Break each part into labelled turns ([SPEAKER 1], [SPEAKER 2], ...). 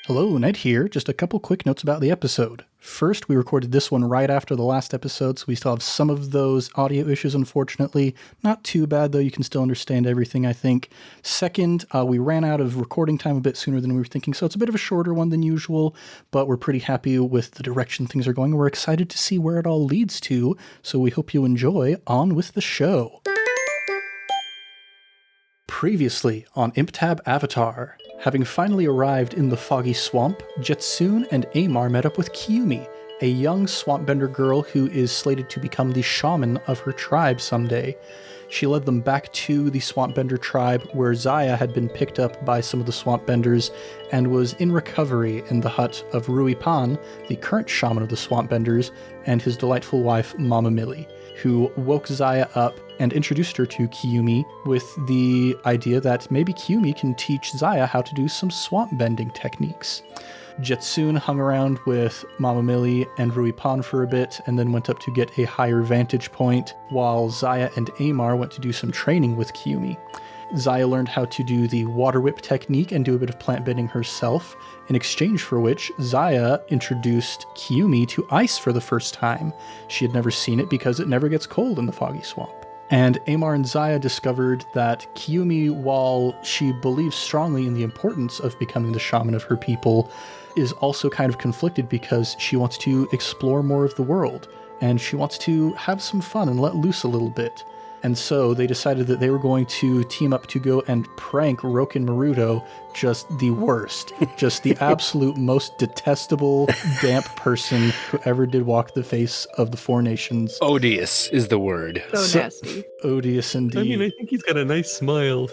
[SPEAKER 1] Hello, Ned here. Just a couple quick notes about the episode. First, we recorded this one right after the last episode, so we still have some of those audio issues, unfortunately. Not too bad, though. You can still understand everything, I think. Second, we ran out of recording time a bit sooner than we were thinking, so it's a bit of a shorter one than usual, but we're pretty happy with the direction things are going. We're excited to see where it all leads to, so we hope you enjoy. On with the show. Previously on ImpTab Avatar. Having finally arrived in the Foggy Swamp, Je-Tsun and Amar met up with c1e, a young swampbender girl who is slated to become the shaman of her tribe someday. She led them back to the swampbender tribe where Ziah had been picked up by some of the swampbenders and was in recovery in the hut of Rokkin, the current shaman of the swampbenders, and his delightful wife Mama Millie, who woke Ziah up and introduced her to c1e with the idea that maybe c1e can teach Ziah how to do some swamp bending techniques. Je-Tsun hung around with Mama Millie and Rokkin for a bit and then went up to get a higher vantage point, while Ziah and Amar went to do some training with c1e. Ziah learned how to do the water whip technique and do a bit of plant bending herself, in exchange for which Ziah introduced c1e to ice for the first time. She had never seen it because it never gets cold in the Foggy Swamp. And Amar and Ziah discovered that c1e, while she believes strongly in the importance of becoming the shaman of her people, is also kind of conflicted because she wants to explore more of the world, and she wants to have some fun and let loose a little bit. And so they decided that they were going to team up to go and prank Rokkin Marauder, just the worst. Just the absolute most detestable, damp person who ever did walk the face of the Four Nations.
[SPEAKER 2] Odious is the word.
[SPEAKER 3] So nasty.
[SPEAKER 1] Odious indeed.
[SPEAKER 4] I mean, I think he's got a nice smile.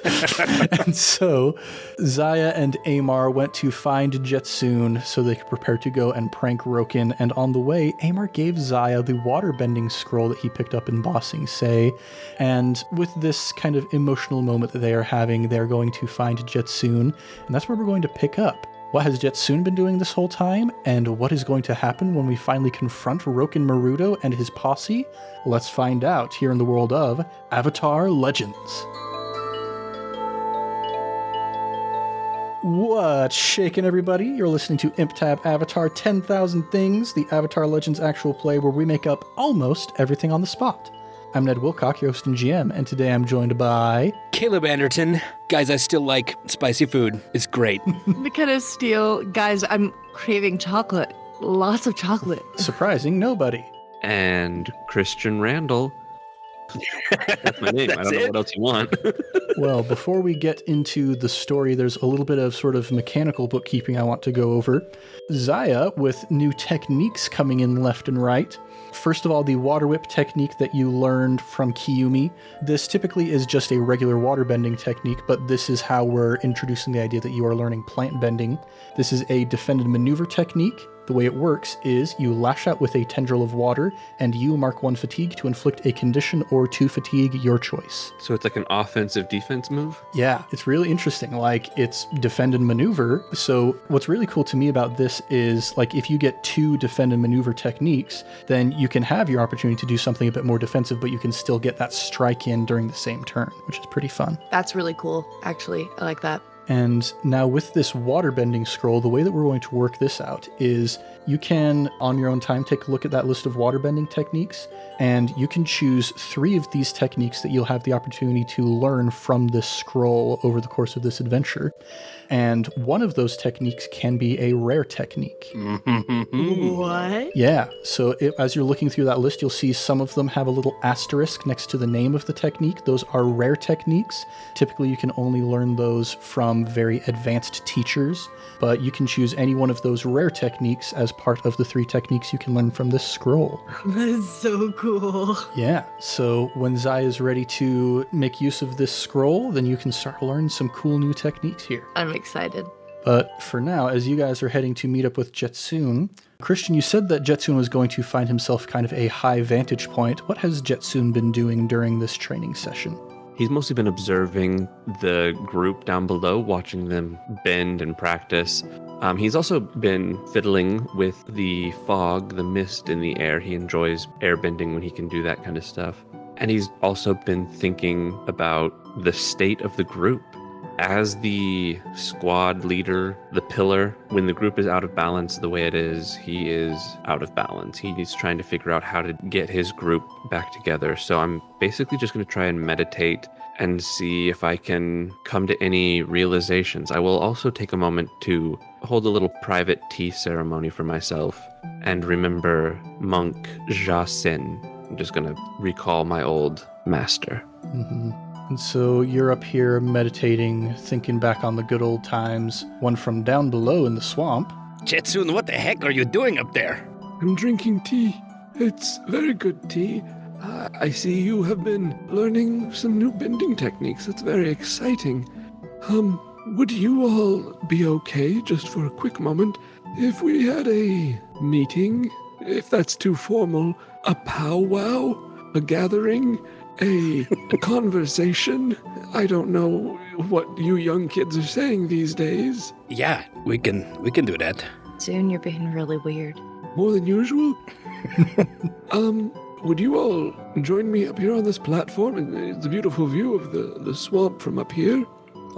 [SPEAKER 1] And so Ziah and Amar went to find Je-Tsun so they could prepare to go and prank Rokkin. And on the way, Amar gave Ziah the waterbending scroll that he picked up in Bossing Say. And with this kind of emotional moment that they are having, they're going to find Je-Tsun, and that's where we're going to pick up. What has Je-Tsun been doing this whole time, and what is going to happen when we finally confront Rokkin Marauder and his posse? Let's find out here in the world of Avatar Legends. What's shaking, everybody? You're listening to ImpTab Avatar 10,000 Things, the Avatar Legends actual play where we make up almost everything on the spot. I'm Ned Wilcock, your host and GM, and today I'm joined by...
[SPEAKER 2] Caleb Anderton. Guys, I still like spicy food. It's great.
[SPEAKER 3] McKenna Steele. Guys, I'm craving chocolate. Lots of chocolate.
[SPEAKER 1] Surprising nobody.
[SPEAKER 4] And Christian Randall. That's my name. I don't know what else you want.
[SPEAKER 1] Well, before we get into the story, there's a little bit of sort of mechanical bookkeeping I want to go over. Ziah, with new techniques coming in left and right. First of all, the water whip technique that you learned from c1e. This typically is just a regular water bending technique, but this is how we're introducing the idea that you are learning plant bending. This is a defended maneuver technique. The way it works is you lash out with a tendril of water, and you mark 1 fatigue to inflict a condition or 2 fatigue, your choice.
[SPEAKER 4] So it's like an offensive-defense move?
[SPEAKER 1] Yeah, it's really interesting. Like, it's defend and maneuver. So what's really cool to me about this is, like, if you get 2 defend and maneuver techniques, then you can have your opportunity to do something a bit more defensive, but you can still get that strike in during the same turn, which is pretty fun.
[SPEAKER 3] That's really cool, actually. I like that.
[SPEAKER 1] And now with this waterbending scroll, the way that we're going to work this out is you can, on your own time, take a look at that list of waterbending techniques, and you can choose 3 of these techniques that you'll have the opportunity to learn from this scroll over the course of this adventure. And one of those techniques can be a rare technique.
[SPEAKER 3] What?
[SPEAKER 1] Yeah, so as you're looking through that list, you'll see some of them have a little asterisk next to the name of the technique. Those are rare techniques. Typically, you can only learn those from very advanced teachers, but you can choose any one of those rare techniques as part of the 3 techniques you can learn from this scroll.
[SPEAKER 3] That is so cool.
[SPEAKER 1] Yeah, so when Ziah is ready to make use of this scroll, then you can start learning some cool new techniques here.
[SPEAKER 3] I'm excited.
[SPEAKER 1] But for now, as you guys are heading to meet up with Je-Tsun, Christian, you said that Je-Tsun was going to find himself kind of a high vantage point. What has Je-Tsun been doing during this training session?
[SPEAKER 4] He's mostly been observing the group down below, watching them bend and practice. He's also been fiddling with the fog, the mist in the air. He enjoys airbending when he can do that kind of stuff. And he's also been thinking about the state of the group as the squad leader, the pillar, when the group is out of balance the way it is, he is out of balance. He's trying to figure out how to get his group back together. So I'm basically just going to try and meditate and see if I can come to any realizations. I will also take a moment to hold a little private tea ceremony for myself and remember monk Je-Tsun. I'm just going to recall my old master.
[SPEAKER 1] Mm-hmm. And so you're up here meditating, thinking back on the good old times, one from down below in the swamp.
[SPEAKER 2] Je-Tsun, what the heck are you doing up there?
[SPEAKER 5] I'm drinking tea. It's very good tea. I see you have been learning some new bending techniques. That's very exciting. Would you all be okay, just for a quick moment, if we had a meeting? If that's too formal, a pow-wow? A gathering? A conversation? I don't know what you young kids are saying these days.
[SPEAKER 2] Yeah, we can do that.
[SPEAKER 3] Soon you're being really weird.
[SPEAKER 5] More than usual? Would you all join me up here on this platform? It's a beautiful view of the swamp from up here.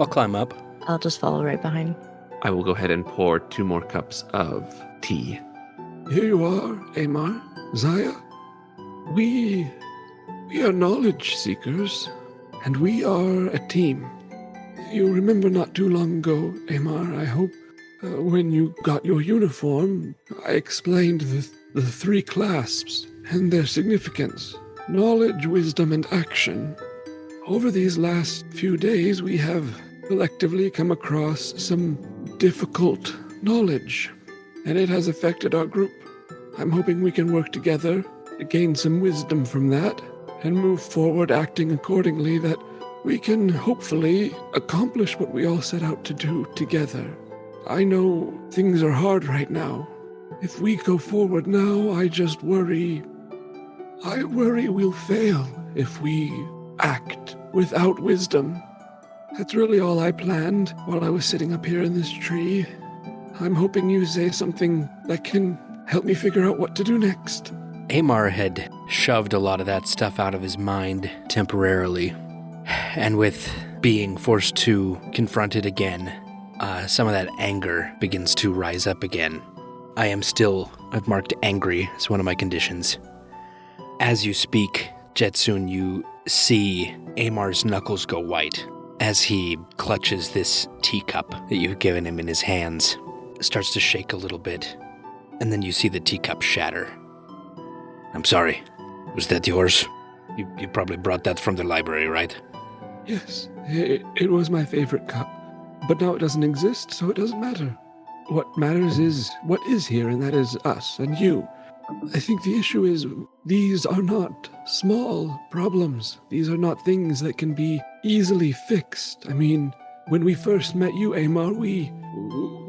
[SPEAKER 2] I'll climb up.
[SPEAKER 3] I'll just follow right behind.
[SPEAKER 4] I will go ahead and pour 2 more cups of tea.
[SPEAKER 5] Here you are, Amar, Ziah. We are knowledge seekers, and we are a team. You remember not too long ago, Amar, I hope, when you got your uniform, I explained the 3 clasps and their significance: knowledge, wisdom, and action. Over these last few days, we have collectively come across some difficult knowledge, and it has affected our group. I'm hoping we can work together to gain some wisdom from that and move forward acting accordingly, that we can hopefully accomplish what we all set out to do together. I know things are hard right now. If we go forward now, I worry we'll fail if we act without wisdom. That's really all I planned while I was sitting up here in this tree. I'm hoping you say something that can help me figure out what to do next.
[SPEAKER 2] Amar had shoved a lot of that stuff out of his mind temporarily, and with being forced to confront it again, some of that anger begins to rise up again. I've marked angry as one of my conditions. As you speak, Je-Tsun, you see Amar's knuckles go white as he clutches this teacup that you've given him in his hands. It starts to shake a little bit, and then you see the teacup shatter. I'm sorry. Was that yours? You probably brought that from the library, right?
[SPEAKER 5] Yes, it was my favorite cup. But now it doesn't exist, so it doesn't matter. What matters is what is here, and that is us and you. I think the issue is these are not small problems. These are not things that can be easily fixed. I mean, when we first met you, Amar,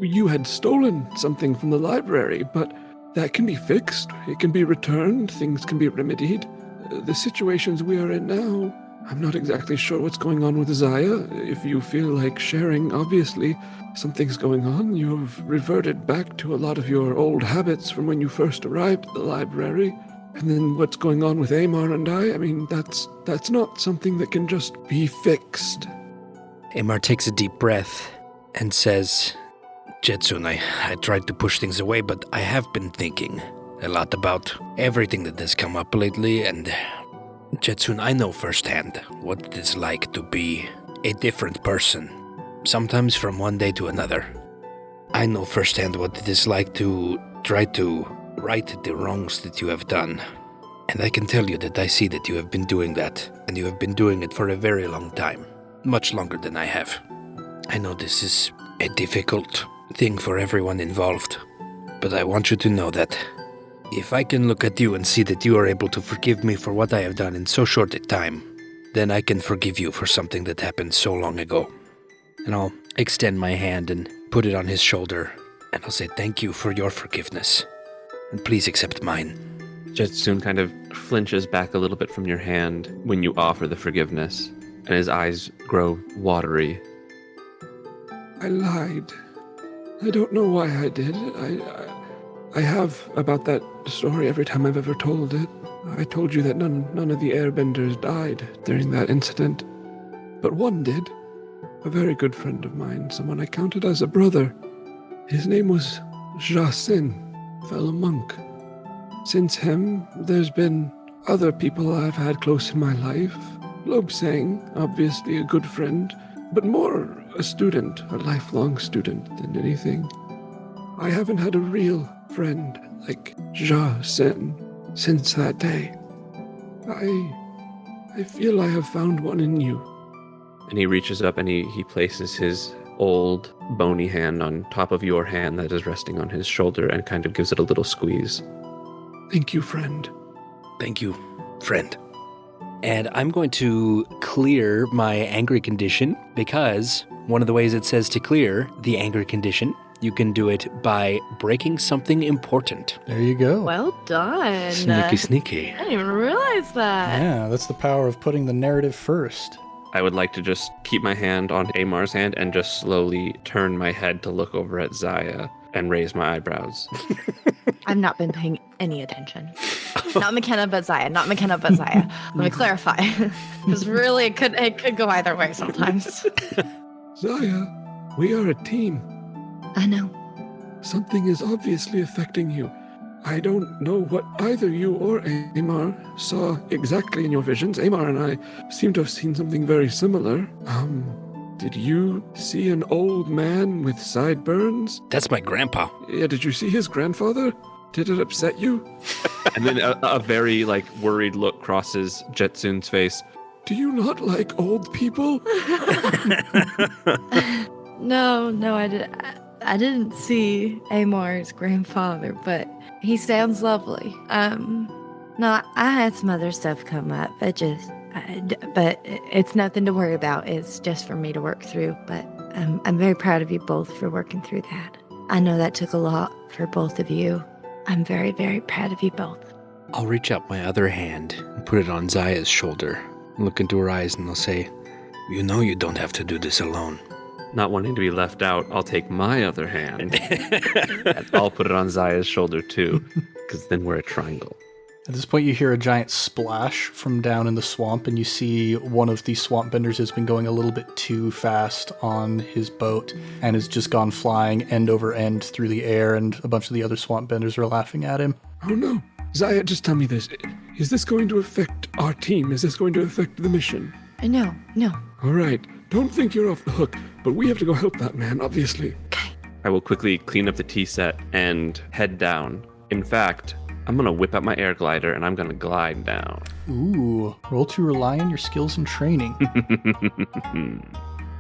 [SPEAKER 5] you had stolen something from the library, but that can be fixed. It can be returned. Things can be remedied. The situations we are in now, I'm not exactly sure what's going on with Ziah. If you feel like sharing, obviously, something's going on. You have reverted back to a lot of your old habits from when you first arrived at the library. And then what's going on with Amar and I mean, that's not something that can just be fixed.
[SPEAKER 2] Amar takes a deep breath and says, Je-Tsun, I tried to push things away, but I have been thinking a lot about everything that has come up lately, and Je-Tsun, I know firsthand what it is like to be a different person, sometimes from one day to another. I know firsthand what it is like to try to right the wrongs that you have done, and I can tell you that I see that you have been doing that, and you have been doing it for a very long time, much longer than I have. I know this is a difficult thing for everyone involved, but I want you to know that if I can look at you and see that you are able to forgive me for what I have done in so short a time, then I can forgive you for something that happened so long ago. And I'll extend my hand and put it on his shoulder, and I'll say thank you for your forgiveness, and please accept mine.
[SPEAKER 4] Je-Tsun kind of flinches back a little bit from your hand when you offer the forgiveness, and his eyes grow watery.
[SPEAKER 5] I lied. I don't know why I did. I have about that story every time I've ever told it. I told you that none of the airbenders died during that incident, but one did. a very good friend of mine, someone I counted as a brother. His name was Je-Tsun, fellow monk. Since him, there's been other people I've had close in my life. Lobsang, obviously a good friend, but more a student, a lifelong student than anything. I haven't had a real friend like Je-Tsun since that day. I feel I have found one in you.
[SPEAKER 4] And he reaches up and he places his old bony hand on top of your hand that is resting on his shoulder and kind of gives it a little squeeze.
[SPEAKER 5] Thank you, friend.
[SPEAKER 2] Thank you, friend. And I'm going to clear my angry condition because one of the ways it says to clear the angry condition, you can do it by breaking something important.
[SPEAKER 1] There you go.
[SPEAKER 3] Well done.
[SPEAKER 2] Sneaky.
[SPEAKER 3] I didn't even realize that.
[SPEAKER 1] Yeah, that's the power of putting the narrative first.
[SPEAKER 4] I would like to just keep my hand on Amar's hand and just slowly turn my head to look over at Ziah and raise my eyebrows.
[SPEAKER 3] I've not been paying any attention. Not McKenna, but Ziah. Not McKenna, but Ziah. Let me clarify. Because really, it could go either way sometimes.
[SPEAKER 5] Ziah, we are a team.
[SPEAKER 3] I know.
[SPEAKER 5] Something is obviously affecting you. I don't know what either you or Amar saw exactly in your visions. Amar and I seem to have seen something very similar. Did you see an old man with sideburns?
[SPEAKER 2] That's my grandpa.
[SPEAKER 5] Yeah, did you see his grandfather? Did it upset you?
[SPEAKER 4] And then a very worried look crosses Je-Tsun's face.
[SPEAKER 5] Do you not like old people?
[SPEAKER 3] No, I didn't see Amar's grandfather, but he sounds lovely. No, I had some other stuff come up. But it's nothing to worry about. It's just for me to work through. But I'm very proud of you both for working through that. I know that took a lot for both of you. I'm very, very proud of you both.
[SPEAKER 2] I'll reach out my other hand and put it on Ziah's shoulder, look into her eyes, and I'll say, "You know you don't have to do this alone."
[SPEAKER 4] Not wanting to be left out, I'll take my other hand and I'll put it on Ziah's shoulder too, because then we're a triangle.
[SPEAKER 1] At this point, you hear a giant splash from down in the swamp, and you see one of the swamp benders has been going a little bit too fast on his boat and has just gone flying end over end through the air, and a bunch of the other swamp benders are laughing at him.
[SPEAKER 5] Oh no. Ziah, just tell me this. Is this going to affect our team? Is this going to affect the mission?
[SPEAKER 3] No.
[SPEAKER 5] All right. Don't think you're off the hook, but we have to go help that man, obviously.
[SPEAKER 3] Okay.
[SPEAKER 4] I will quickly clean up the tea set and head down. In fact, I'm going to whip out my air glider and I'm going to glide down.
[SPEAKER 1] Ooh, roll to rely on your skills and training.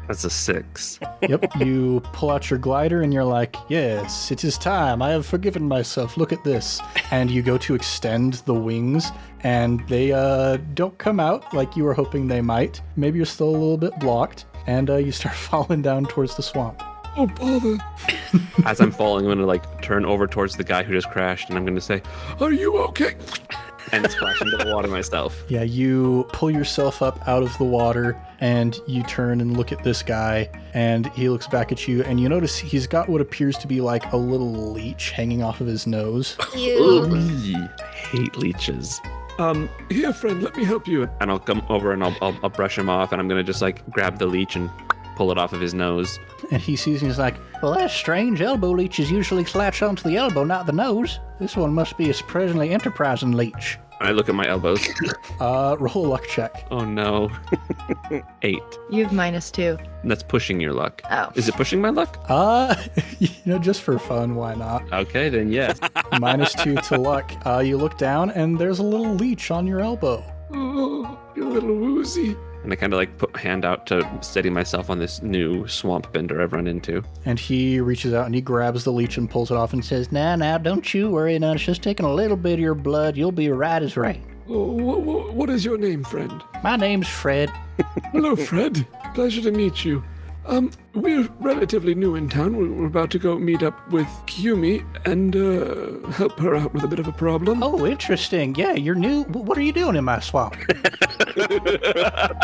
[SPEAKER 4] That's a 6.
[SPEAKER 1] Yep, you pull out your glider and you're like, yes, it is time. I have forgiven myself. Look at this. And you go to extend the wings and they don't come out like you were hoping they might. Maybe you're still a little bit blocked and you start falling down towards the swamp.
[SPEAKER 5] Oh, bother.
[SPEAKER 4] As I'm falling, I'm going to turn over towards the guy who just crashed and I'm going to say,
[SPEAKER 5] Are you okay?
[SPEAKER 4] and splash into the water myself.
[SPEAKER 1] Yeah, you pull yourself up out of the water and you turn and look at this guy and he looks back at you and you notice he's got what appears to be like a little leech hanging off of his nose.
[SPEAKER 4] I hate leeches.
[SPEAKER 5] Here, friend, let me help you.
[SPEAKER 4] And I'll come over and I'll brush him off and I'm going to just grab the leech and pull it off of his nose.
[SPEAKER 1] And he sees and he's like, well, that's strange. Elbow leeches usually latch onto the elbow, not the nose. This one must be a surprisingly enterprising leech.
[SPEAKER 4] I look at my elbows.
[SPEAKER 1] Roll a luck check.
[SPEAKER 4] Oh no. 8.
[SPEAKER 3] You have -2.
[SPEAKER 4] That's pushing your luck.
[SPEAKER 3] Oh.
[SPEAKER 4] Is it pushing my luck?
[SPEAKER 1] Just for fun, why not?
[SPEAKER 4] Okay, then yes.
[SPEAKER 1] -2 to luck. You look down and there's a little leech on your elbow.
[SPEAKER 5] Oh, you're a little woozy.
[SPEAKER 4] And I kind of put my hand out to steady myself on this new swamp bender I've run into.
[SPEAKER 1] And he reaches out and he grabs the leech and pulls it off and says, now, don't you worry. Now, it's just taking a little bit of your blood. You'll be right as rain.
[SPEAKER 5] Oh, what is your name, friend?
[SPEAKER 1] My name's Fred.
[SPEAKER 5] Hello, Fred. Pleasure to meet you. We're relatively new in town. We're about to go meet up with c1e19 and help her out with a bit of a problem.
[SPEAKER 1] Oh, interesting. Yeah, you're new. What are you doing in my swamp?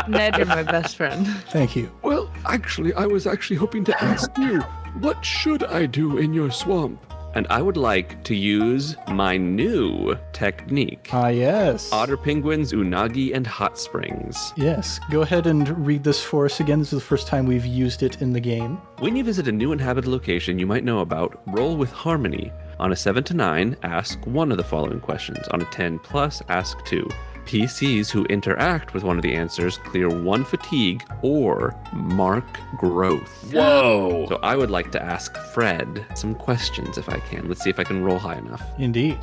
[SPEAKER 3] Ned, you're my best friend.
[SPEAKER 1] Thank you.
[SPEAKER 5] Well, actually, I was hoping to ask you, what should I do in your swamp?
[SPEAKER 4] And I would like to use my new technique.
[SPEAKER 1] Yes.
[SPEAKER 4] Otter penguins, unagi, and hot springs.
[SPEAKER 1] Yes. Go ahead and read this for us again. This is the first time we've used it in the game.
[SPEAKER 4] When you visit a new inhabited location you might know about, roll with harmony. On a 7 to 9, ask one of the following questions. On a 10 plus, ask 2. PCs who interact with one of the answers clear 1 fatigue or mark growth.
[SPEAKER 2] Whoa!
[SPEAKER 4] So I would like to ask Fred some questions if I can. Let's see if I can roll high enough.
[SPEAKER 1] Indeed.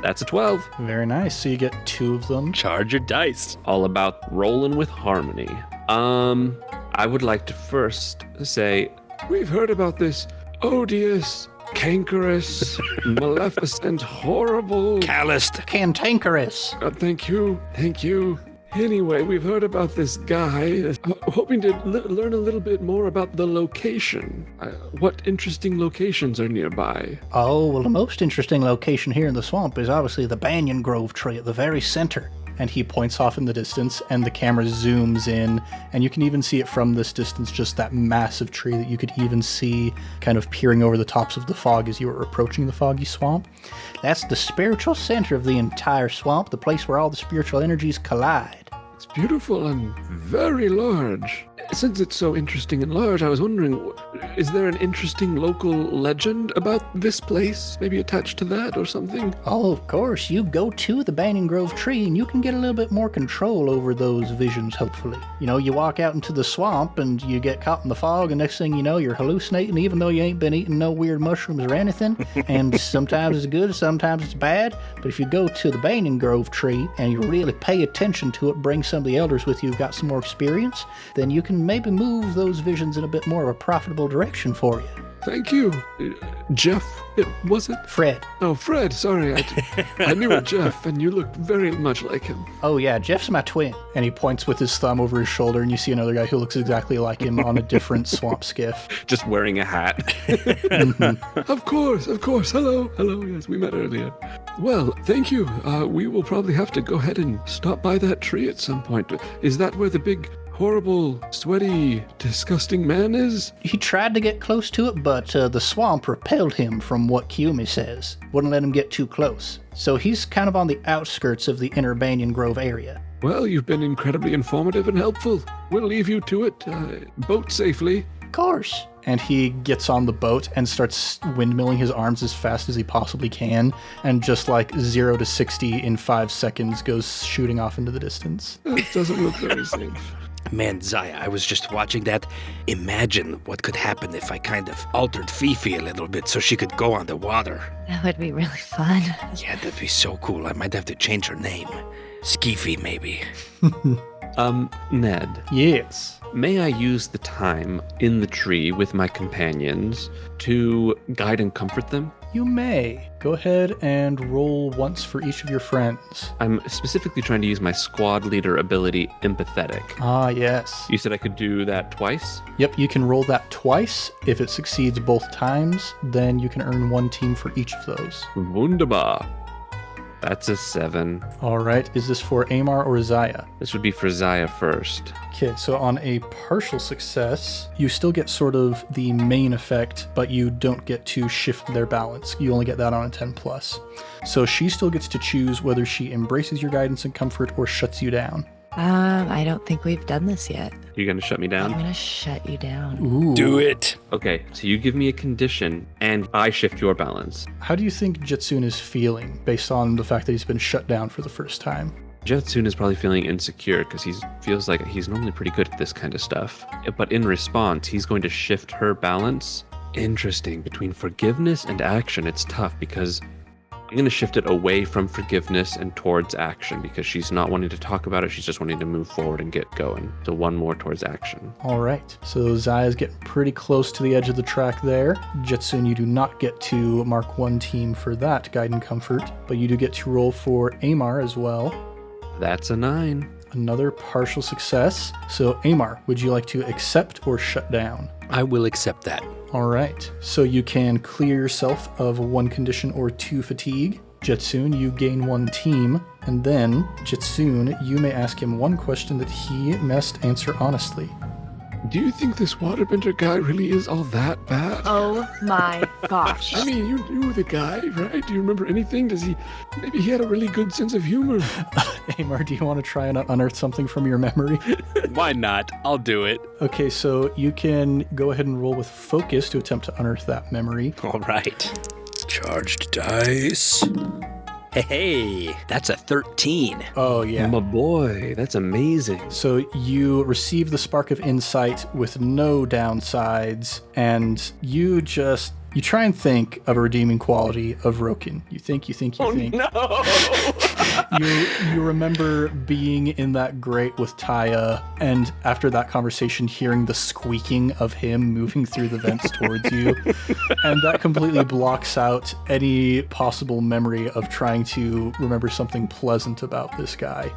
[SPEAKER 4] That's a 12.
[SPEAKER 1] Very nice. So you get 2 of them.
[SPEAKER 2] Charge your dice.
[SPEAKER 4] All about rolling with harmony. I would like to first say,
[SPEAKER 5] We've heard about this odious, cankerous, maleficent, horrible...
[SPEAKER 2] Calloused.
[SPEAKER 1] Cantankerous.
[SPEAKER 5] Thank you. Anyway, we've heard about this guy, hoping to learn a little bit more about the location. What interesting locations are nearby?
[SPEAKER 1] Oh, well, the most interesting location here in the swamp is obviously the banyan grove tree at the very center. And he points off in the distance, and the camera zooms in, and you can even see it from this distance, just that massive tree that you could even see kind of peering over the tops of the fog as you were approaching the foggy swamp. That's the spiritual center of the entire swamp, the place where all the spiritual energies collide.
[SPEAKER 5] It's beautiful and very large. Since it's so interesting and large, I was wondering, is there an interesting local legend about this place, maybe attached to that or something?
[SPEAKER 1] Oh, of course, you go to the Banyan Grove tree and you can get a little bit more control over those visions, hopefully. You know, you walk out into the swamp and you get caught in the fog, and next thing you know, you're hallucinating even though you ain't been eating no weird mushrooms or anything. And sometimes it's good, sometimes it's bad. But if you go to the Banyan Grove tree and you really pay attention to it, bring some of the elders with you who've got some more experience, then you can maybe move those visions in a bit more of a profitable direction for you.
[SPEAKER 5] Thank you. Jeff, was it?
[SPEAKER 1] Fred.
[SPEAKER 5] Oh, Fred, sorry. I knew a Jeff, and you looked very much like him.
[SPEAKER 1] Oh, yeah, Jeff's my twin. And he points with his thumb over his shoulder, and you see another guy who looks exactly like him on a different swamp skiff.
[SPEAKER 4] just wearing a hat.
[SPEAKER 5] Of course. Hello, yes, we met earlier. Well, thank you. We will probably have to go ahead and stop by that tree at some point. Is that where the big, horrible, sweaty, disgusting man is?
[SPEAKER 1] He tried to get close to it, but the swamp repelled him from what c1e says. Wouldn't let him get too close. So he's kind of on the outskirts of the inner Banyan Grove area.
[SPEAKER 5] Well, you've been incredibly informative and helpful. We'll leave you to it. Boat safely.
[SPEAKER 1] Of course. And he gets on the boat and starts windmilling his arms as fast as he possibly can, and just like 0 to 60 in 5 seconds goes shooting off into the distance.
[SPEAKER 5] It doesn't look very safe.
[SPEAKER 2] Man, Ziah, I was just watching that. Imagine what could happen if I kind of altered Fifi a little bit so she could go on the water.
[SPEAKER 3] That would be really fun.
[SPEAKER 2] Yeah, that'd be so cool. I might have to change her name. Skeefy, maybe.
[SPEAKER 4] Ned.
[SPEAKER 1] Yes.
[SPEAKER 4] May I use the time in the tree with my companions to guide and comfort them?
[SPEAKER 1] You may. Go ahead and roll once for each of your friends.
[SPEAKER 4] I'm specifically trying to use my squad leader ability, Empathetic.
[SPEAKER 1] Ah, yes.
[SPEAKER 4] You said I could do that twice?
[SPEAKER 1] Yep, you can roll that twice. If it succeeds both times, then you can earn 1 team for each of those.
[SPEAKER 4] Wunderbar. That's a 7.
[SPEAKER 1] All right, is this for Amar or Ziah?
[SPEAKER 4] This would be for Ziah first.
[SPEAKER 1] Okay, so on a partial success, you still get sort of the main effect, but you don't get to shift their balance. You only get that on a 10 plus. So she still gets to choose whether she embraces your guidance and comfort or shuts you down.
[SPEAKER 3] I don't think we've done this yet.
[SPEAKER 4] You're going to shut me
[SPEAKER 3] I'm
[SPEAKER 4] down?
[SPEAKER 3] gonna shut you down.
[SPEAKER 1] Ooh.
[SPEAKER 2] Do it.
[SPEAKER 4] Okay, so you give me a condition and I shift your balance.
[SPEAKER 1] How do you think Je-Tsun is feeling based on the fact that he's been shut down for the first time?
[SPEAKER 4] Je-Tsun is probably feeling insecure because he feels like he's normally pretty good at this kind of stuff. But in response, he's going to shift her balance. Interesting. Between forgiveness and action, it's tough because I'm going to shift it away from forgiveness and towards action because she's not wanting to talk about it. She's just wanting to move forward and get going. So 1 more towards action.
[SPEAKER 1] All right. So Ziah's getting pretty close to the edge of the track there. Je-Tsun, you do not get to mark 1 team for that guide and comfort, but you do get to roll for Amar as well.
[SPEAKER 4] That's a 9.
[SPEAKER 1] Another partial success. So Amar, would you like to accept or shut down?
[SPEAKER 2] I will accept that.
[SPEAKER 1] All right. So you can clear yourself of 1 condition or 2 fatigue. Je-Tsun, you gain 1 team. And then, Je-Tsun, you may ask him 1 question that he must answer honestly.
[SPEAKER 5] do you think this waterbender guy really is all that bad?
[SPEAKER 3] Oh my gosh.
[SPEAKER 5] I mean, you knew the guy, right? Do you remember anything? Maybe he had a really good sense of humor.
[SPEAKER 1] Amar, do you want to try and unearth something from your memory?
[SPEAKER 6] Why not? I'll do it.
[SPEAKER 1] Okay, so you can go ahead and roll with focus to attempt to unearth that memory.
[SPEAKER 2] All right. Charged dice. Hey, that's a 13.
[SPEAKER 1] Oh, yeah.
[SPEAKER 4] My boy, that's amazing.
[SPEAKER 1] So you receive the spark of insight with no downsides, and you try and think of a redeeming quality of Rokkin. You think.
[SPEAKER 6] No!
[SPEAKER 1] You remember being in that grate with Taya, and after that conversation, hearing the squeaking of him moving through the vents towards you, and that completely blocks out any possible memory of trying to remember something pleasant about this guy.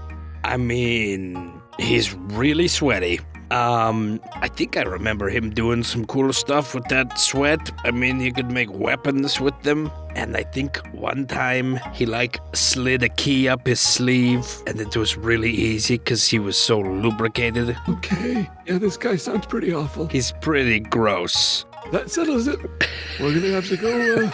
[SPEAKER 2] I mean, he's really sweaty. I think I remember him doing some cool stuff with that sweat. I mean, he could make weapons with them. And I think one time he slid a key up his sleeve, and it was really easy because he was so lubricated.
[SPEAKER 5] Okay. Yeah, this guy sounds pretty awful.
[SPEAKER 2] He's pretty gross.
[SPEAKER 5] That settles it. We're gonna have to go,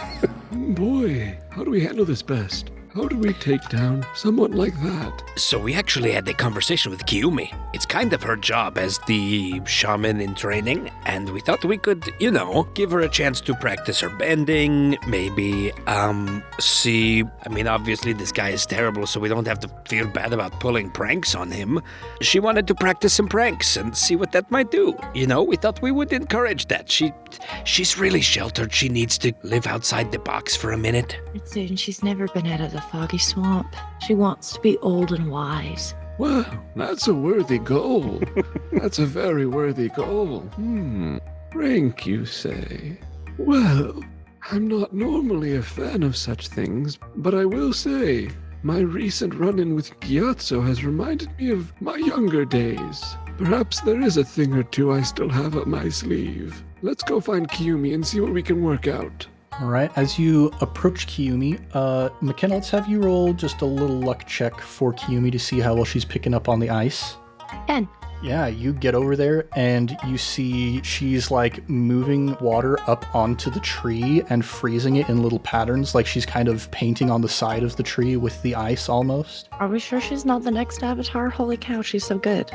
[SPEAKER 5] boy, how do we handle this best? How do we take down someone like that?
[SPEAKER 2] So we actually had a conversation with c1e. It's kind of her job as the shaman in training, and we thought we could, give her a chance to practice her bending, maybe, see. I mean, obviously this guy is terrible, so we don't have to feel bad about pulling pranks on him. She wanted to practice some pranks and see what that might do. We thought we would encourage that. She's really sheltered. She needs to live outside the box for a minute.
[SPEAKER 3] Soon, she's never been out of the Foggy Swamp. She wants to be old and wise.
[SPEAKER 5] Well, that's a worthy goal. That's a very worthy goal. Rank, you say? Well, I'm not normally a fan of such things, but I will say, my recent run-in with Gyatso has reminded me of my younger days. Perhaps there is a thing or two I still have up my sleeve. Let's go find c1e and see what we can work out.
[SPEAKER 1] All right, as you approach c1e, McKenna, let's have you roll just a little luck check for c1e to see how well she's picking up on the ice.
[SPEAKER 3] 10.
[SPEAKER 1] Yeah, you get over there and you see she's moving water up onto the tree and freezing it in little patterns, like she's kind of painting on the side of the tree with the ice almost.
[SPEAKER 3] Are we sure she's not the next Avatar? Holy cow, she's so good.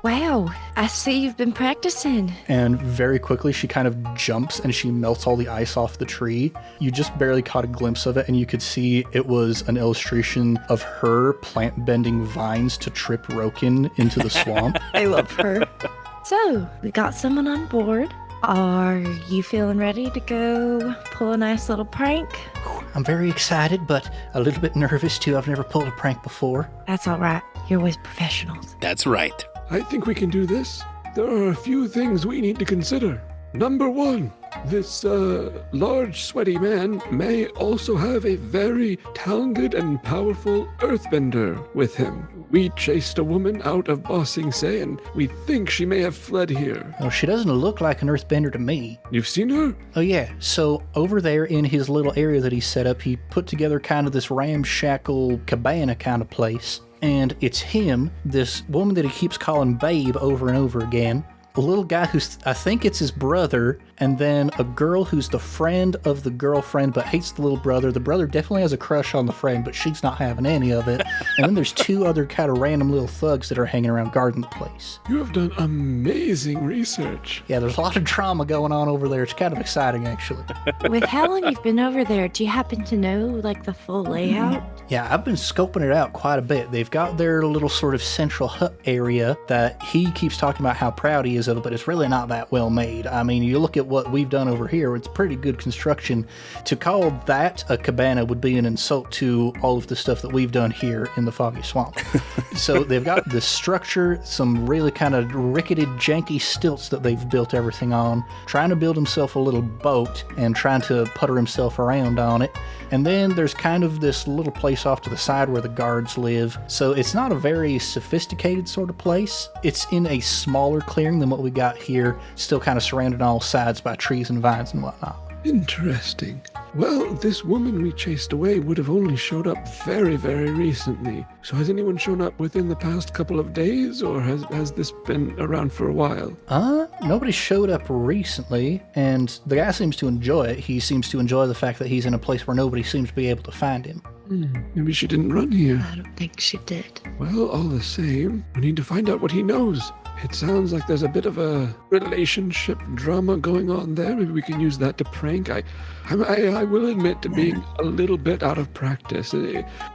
[SPEAKER 3] Wow, I see you've been practicing.
[SPEAKER 1] And very quickly she kind of jumps and she melts all the ice off the tree. You just barely caught a glimpse of it, and you could see it was an illustration of her plant bending vines to trip Rokkin into the swamp.
[SPEAKER 3] I love her. So, we got someone on board. Are you feeling ready to go pull a nice little prank?
[SPEAKER 1] I'm very excited, but a little bit nervous too. I've never pulled a prank before.
[SPEAKER 3] That's all right. You're with professionals.
[SPEAKER 2] That's right.
[SPEAKER 5] I think we can do this. There are a few things we need to consider. Number one, this large, sweaty man may also have a very talented and powerful earthbender with him. We chased a woman out of Ba Sing Se, and we think she may have fled here.
[SPEAKER 1] Oh, she doesn't look like an earthbender to me.
[SPEAKER 5] You've seen her?
[SPEAKER 1] Oh, yeah. So over there in his little area that he set up, he put together kind of this ramshackle cabana kind of place. And it's him, this woman that he keeps calling Babe over and over again, a little guy who's, I think it's his brother, and then a girl who's the friend of the girlfriend but hates the little brother. The brother definitely has a crush on the friend, but she's not having any of it. And then there's two other kind of random little thugs that are hanging around guarding the place.
[SPEAKER 5] You have done amazing research.
[SPEAKER 1] Yeah, there's a lot of drama going on over there. It's kind of exciting, actually.
[SPEAKER 3] With how long you've been over there, do you happen to know, the full layout?
[SPEAKER 1] Yeah, I've been scoping it out quite a bit. They've got their little sort of central hut area that he keeps talking about how proud he is of it, but it's really not that well made. I mean, you look at what we've done over here, it's pretty good construction. To call that a cabana would be an insult to all of the stuff that we've done here in the Foggy Swamp. So they've got this structure, some really kind of ricketed, janky stilts that they've built everything on, trying to build himself a little boat and trying to putter himself around on it. And then there's kind of this little place off to the side where the guards live. So it's not a very sophisticated sort of place. It's in a smaller clearing than what we got here, still kind of surrounded on all sides by trees and vines and whatnot.
[SPEAKER 5] Interesting. Well, this woman we chased away would have only showed up very, very recently. So has anyone shown up within the past couple of days, or has this been around for a while?
[SPEAKER 1] Nobody showed up recently, and the guy seems to enjoy it. He seems to enjoy the fact that he's in a place where nobody seems to be able to find him.
[SPEAKER 5] Maybe she didn't run here.
[SPEAKER 3] I don't think she did.
[SPEAKER 5] Well, all the same, we need to find out what he knows. It sounds like there's a bit of a relationship drama going on there. Maybe we can use that to prank. I will admit to being a little bit out of practice.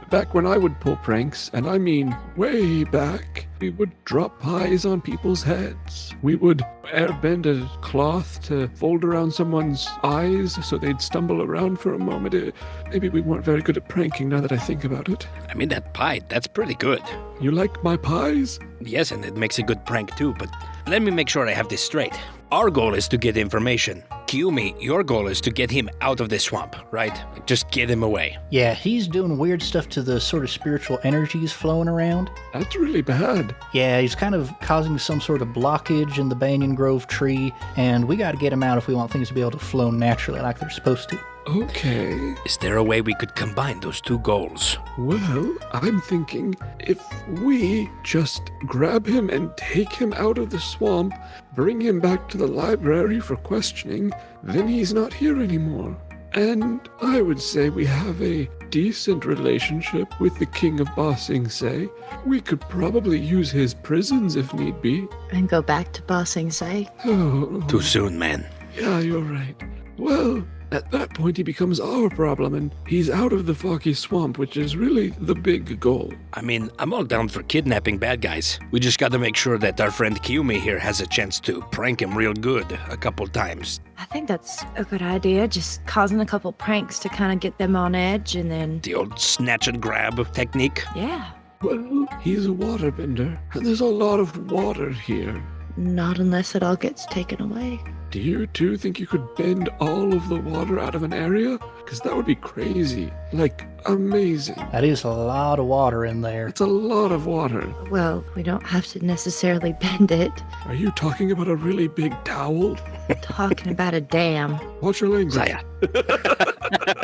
[SPEAKER 5] Back when I would pull pranks, and I mean way back, we would drop pies on people's heads. We would airbend a cloth to fold around someone's eyes so they'd stumble around for a moment. Maybe we weren't very good at pranking now that I think about it.
[SPEAKER 2] I mean, that pie, that's pretty good.
[SPEAKER 5] You like my pies?
[SPEAKER 2] Yes, and it makes a good prank too, but let me make sure I have this straight. Our goal is to get information. Kiyomi, your goal is to get him out of this swamp, right? Like, just get him away.
[SPEAKER 1] Yeah, he's doing weird stuff to the sort of spiritual energies flowing around.
[SPEAKER 5] That's really bad.
[SPEAKER 1] Yeah, he's kind of causing some sort of blockage in the Banyan Grove tree, and we gotta get him out if we want things to be able to flow naturally like they're supposed to.
[SPEAKER 5] Okay.
[SPEAKER 2] Is there a way we could combine those two goals?
[SPEAKER 5] Well, I'm thinking if we just grab him and take him out of the swamp, bring him back to the library for questioning, then he's not here anymore. And I would say we have a decent relationship with the King of Ba Sing Se. We could probably use his prisons if need be.
[SPEAKER 3] And go back to Ba Sing Se.
[SPEAKER 5] Oh,
[SPEAKER 2] Too soon, man.
[SPEAKER 5] yeah, you're right. Well, at that point he becomes our problem and he's out of the Foggy Swamp, which is really the big goal.
[SPEAKER 2] I mean, I'm all down for kidnapping bad guys. We just gotta make sure that our friend Kiyomi here has a chance to prank him real good a couple times.
[SPEAKER 3] I think that's a good idea, just causing a couple pranks to kind of get them on edge and then,
[SPEAKER 2] The old snatch and grab technique.
[SPEAKER 3] yeah.
[SPEAKER 5] Well, he's a waterbender, and there's a lot of water here.
[SPEAKER 3] Not unless it all gets taken away.
[SPEAKER 5] Do you two think you could bend all of the water out of an area? Because that would be crazy. Like, amazing.
[SPEAKER 1] That is a lot of water in there.
[SPEAKER 5] It's a lot of water.
[SPEAKER 3] Well, we don't have to necessarily bend it.
[SPEAKER 5] Are you talking about a really big towel?
[SPEAKER 3] Talking about a dam.
[SPEAKER 5] What's your language?
[SPEAKER 2] Ziah.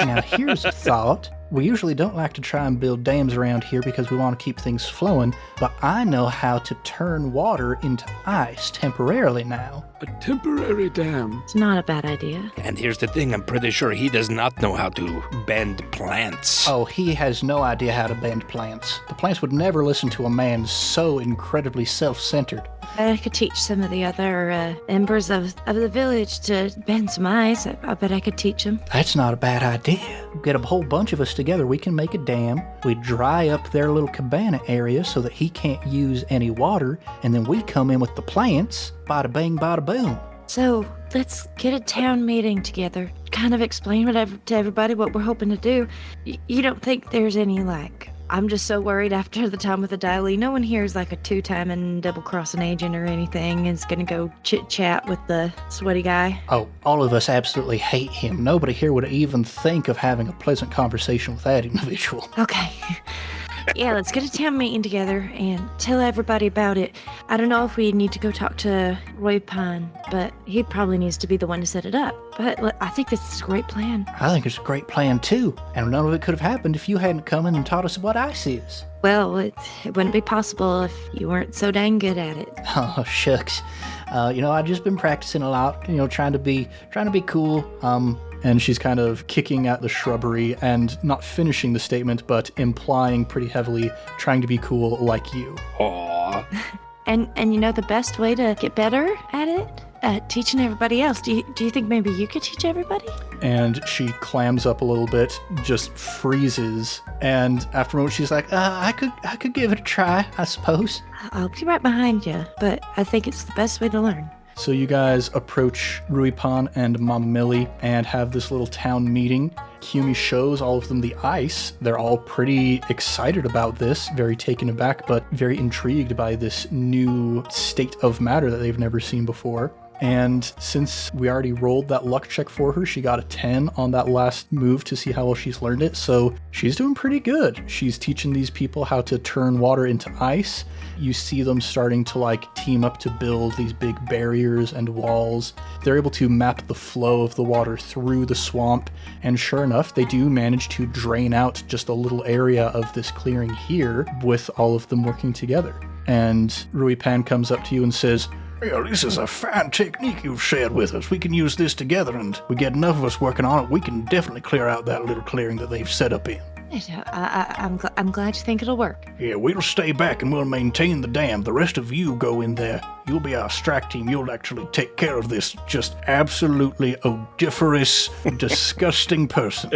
[SPEAKER 1] Now, here's a thought. We usually don't like to try and build dams around here because we want to keep things flowing, but I know how to turn water into ice temporarily now.
[SPEAKER 5] A temporary dam.
[SPEAKER 3] It's not a bad idea.
[SPEAKER 2] And here's the thing, I'm pretty sure he does not know how to bend plants.
[SPEAKER 1] Oh, he has no idea how to bend plants. The plants would never listen to a man so incredibly self-centered.
[SPEAKER 3] I could teach some of the other members of the village to bend some ice. I bet I could teach them.
[SPEAKER 1] That's not a bad idea. Get a whole bunch of us together, we can make a dam. We dry up their little cabana area so that he can't use any water, and then we come in with the plants. Bada bang, bada boom.
[SPEAKER 3] So let's get a town meeting together. Kind of explain to everybody what we're hoping to do. You don't think there's any I'm just so worried after the time with the Daily. No one here is like a two-time and double-crossing agent or anything. Is going to go chit-chat with the sweaty guy.
[SPEAKER 1] Oh, all of us absolutely hate him. Nobody here would even think of having a pleasant conversation with that individual.
[SPEAKER 3] Okay. Yeah, let's get a town meeting together and tell everybody about it. I don't know if we need to go talk to Rokkin, but he probably needs to be the one to set it up. But I think this is a great plan.
[SPEAKER 1] I think it's a great plan too, and none of it could have happened if you hadn't come in and taught us what ice is.
[SPEAKER 3] Well, it wouldn't be possible if you weren't so dang good at it.
[SPEAKER 1] Oh, shucks. I've just been practicing a lot, trying to be cool. And she's kind of kicking at the shrubbery and not finishing the statement, but implying pretty heavily trying to be cool like you.
[SPEAKER 2] Aww.
[SPEAKER 3] And the best way to get better at it? Teaching everybody else. Do you think maybe you could teach everybody?
[SPEAKER 1] And she clams up a little bit, just freezes, and after a moment she's like, I could give it a try, I suppose.
[SPEAKER 3] I'll be right behind you, but I think it's the best way to learn.
[SPEAKER 1] So you guys approach Rokkin and Mama Millie and have this little town meeting. Kiyomi shows all of them the ice. They're all pretty excited about this, very taken aback, but very intrigued by this new state of matter that they've never seen before. And since we already rolled that luck check for her, she got a 10 on that last move to see how well she's learned it. So she's doing pretty good. She's teaching these people how to turn water into ice. You see them starting to team up to build these big barriers and walls. They're able to map the flow of the water through the swamp. And sure enough, they do manage to drain out just a little area of this clearing here with all of them working together. And Ruipan comes up to you and says,
[SPEAKER 7] "Yeah, this is a fine technique you've shared with us. We can use this together, and we get enough of us working on it, we can definitely clear out that little clearing that they've set up in.
[SPEAKER 3] I'm glad you think it'll work.
[SPEAKER 7] Yeah, we'll stay back and we'll maintain the dam. The rest of you go in there. You'll be our strike team. You'll actually take care of this just absolutely odoriferous, disgusting person."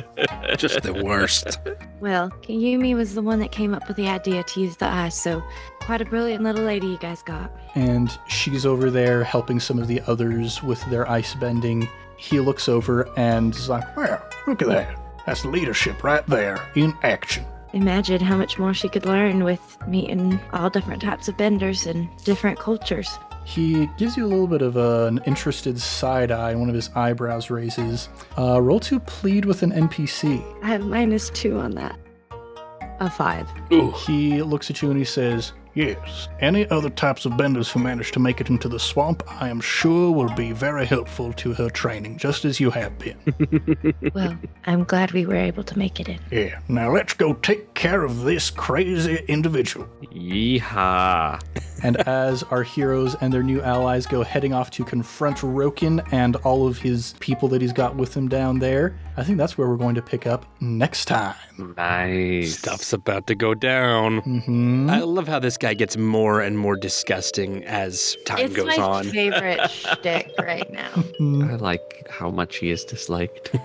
[SPEAKER 2] Just the worst.
[SPEAKER 3] Well, Yumi was the one that came up with the idea to use the ice, so quite a brilliant little lady you guys got.
[SPEAKER 1] and she's over there helping some of the others with their ice bending. He looks over and is like,
[SPEAKER 7] Well, look at that. That's leadership right there in action.
[SPEAKER 3] Imagine how much more she could learn with meeting all different types of benders and different cultures.
[SPEAKER 1] he gives you a little bit of an interested side eye, one of his eyebrows raises. Roll to plead with an NPC.
[SPEAKER 3] I have -2 on that. A 5.
[SPEAKER 1] He looks at you and he says,
[SPEAKER 7] Yes, any other types of benders who manage to make it into the swamp, I am sure will be very helpful to her training, just as you have been.
[SPEAKER 3] Well, I'm glad we were able to make it in.
[SPEAKER 7] Yeah, now let's go take care of this crazy individual.
[SPEAKER 4] Yeehaw.
[SPEAKER 1] and as our heroes and their new allies go heading off to confront Rokkin and all of his people that he's got with him down there, I think that's where we're going to pick up next time.
[SPEAKER 4] Nice.
[SPEAKER 2] Stuff's about to go down.
[SPEAKER 1] Mm-hmm.
[SPEAKER 2] I love how this guy gets more and more disgusting as time goes
[SPEAKER 3] It's my
[SPEAKER 2] on.
[SPEAKER 3] favorite shtick right now.
[SPEAKER 4] I like how much he is disliked.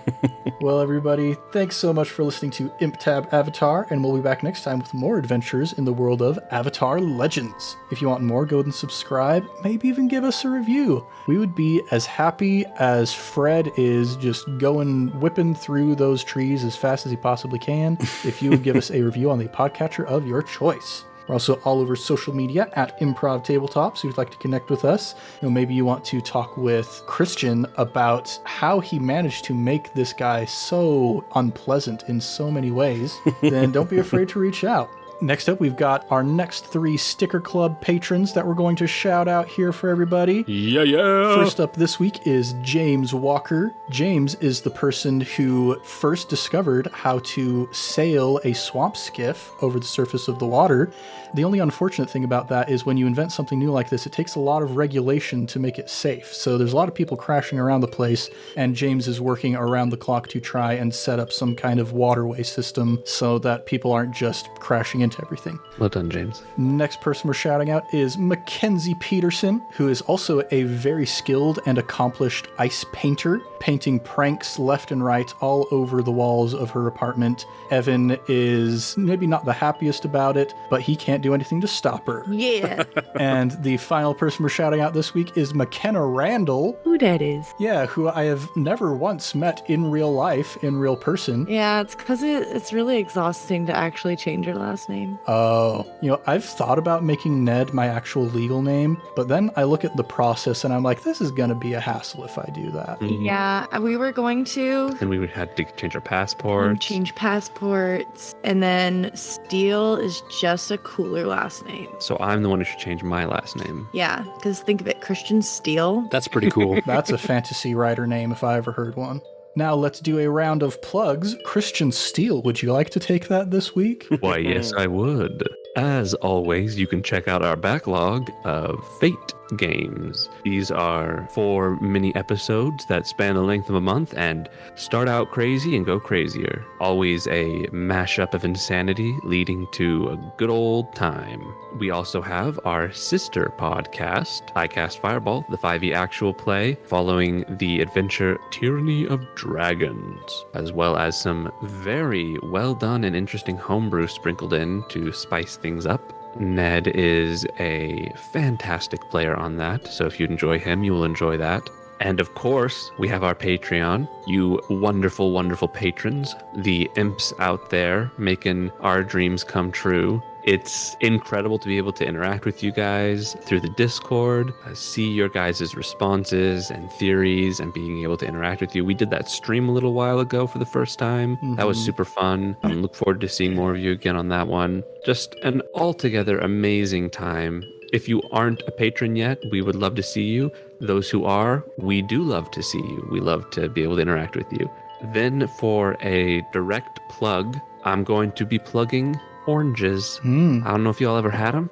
[SPEAKER 1] Well, everybody, thanks so much for listening to ImpTab Avatar, and we'll be back next time with more adventures in the world of Avatar Legends. If you want more, go and subscribe, maybe even give us a review. We would be as happy as Fred is just going whipping through those trees as fast as he possibly can if you would give us a review on the podcatcher of your choice. We're also all over social media at Improv Tabletop, so if you'd like to connect with us, maybe you want to talk with Christian about how he managed to make this guy so unpleasant in so many ways, then don't be afraid to reach out. Next up, we've got our next 3 Sticker Club patrons that we're going to shout out here for everybody.
[SPEAKER 6] Yeah.
[SPEAKER 1] First up this week is James Walker. James is the person who first discovered how to sail a swamp skiff over the surface of the water. The only unfortunate thing about that is when you invent something new like this, it takes a lot of regulation to make it safe. So there's a lot of people crashing around the place, and James is working around the clock to try and set up some kind of waterway system so that people aren't just crashing into everything.
[SPEAKER 4] Well done, James.
[SPEAKER 1] Next person we're shouting out is Mackenzie Peterson, who is also a very skilled and accomplished ice painter, painting pranks left and right all over the walls of her apartment. Evan is maybe not the happiest about it, but he can't do anything to stop her.
[SPEAKER 3] Yeah.
[SPEAKER 1] And the final person we're shouting out this week is McKenna Randall.
[SPEAKER 3] Who that is?
[SPEAKER 1] Yeah, who I have never once met in real life, in real person.
[SPEAKER 3] Yeah, it's because it's really exhausting to actually change your last name.
[SPEAKER 1] Oh, I've thought about making Ned my actual legal name, but then I look at the process and I'm like, this is going to be a hassle if I do that.
[SPEAKER 3] Yeah, we were going to
[SPEAKER 4] And we had to change our passports.
[SPEAKER 3] change passports, and then Steele is just a cooler last name.
[SPEAKER 4] So I'm the one who should change my last name.
[SPEAKER 3] Yeah, because think of it, Christian Steele.
[SPEAKER 2] That's pretty cool.
[SPEAKER 1] That's a fantasy writer name if I ever heard one. Now let's do a round of plugs. Christian Steele, would you like to take that this week?
[SPEAKER 4] Why, yes, I would. As always, you can check out our backlog of Fate games. These are 4 mini episodes that span the length of a month and start out crazy and go crazier. Always a mashup of insanity leading to a good old time. We also have our sister podcast, I Cast Fireball, the 5e actual play, following the adventure Tyranny of Dragons, as well as some very well done and interesting homebrew sprinkled in to spice things up. Ned is a fantastic player on that, so if you enjoy him, you will enjoy that. And of course, we have our Patreon. You wonderful, wonderful patrons, the imps out there making our dreams come true. It's incredible to be able to interact with you guys through the Discord, see your guys' responses and theories, and being able to interact with you. We did that stream a little while ago for the first time. That was super fun. I look forward to seeing more of you again on that one. Just an altogether amazing time. If you aren't a patron yet, we would love to see you. Those who are, we do love to see you. We love to be able to interact with you. Then for a direct plug, I'm going to be plugging oranges. I don't know if y'all ever had them.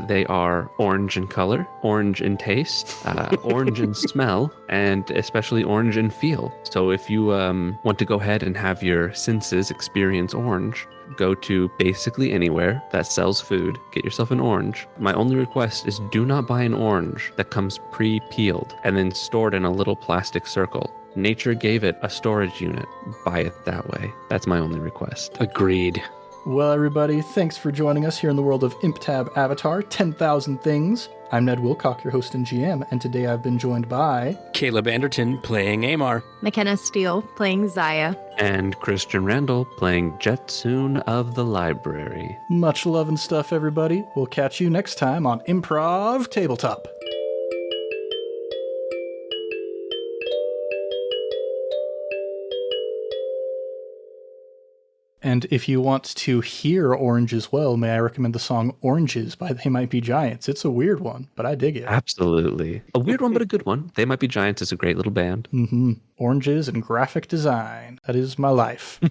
[SPEAKER 4] They are orange in color, orange in taste, orange in smell, and especially orange in feel. So if you want to go ahead and have your senses experience orange, go to basically anywhere that sells food, get yourself an orange. My only request is do not buy an orange that comes pre-peeled and then stored in a little plastic circle. Nature gave it a storage unit. Buy it that way. That's my only request.
[SPEAKER 2] Agreed.
[SPEAKER 1] Well, everybody, thanks for joining us here in the world of ImpTab Avatar 10,000 Things. I'm Ned Wilcock, your host and GM, and today I've been joined by
[SPEAKER 2] Caleb Anderton playing Amar.
[SPEAKER 3] McKenna Steele playing Ziah.
[SPEAKER 4] And Christian Randall playing Je-Tsun of the Library.
[SPEAKER 1] Much love and stuff, everybody. We'll catch you next time on Improv Tabletop. And if you want to hear Orange as well, may I recommend the song Oranges by They Might Be Giants. It's a weird one, but I dig it.
[SPEAKER 4] Absolutely. A weird one, but a good one. They Might Be Giants is a great little band.
[SPEAKER 1] Oranges and graphic design. That is my life.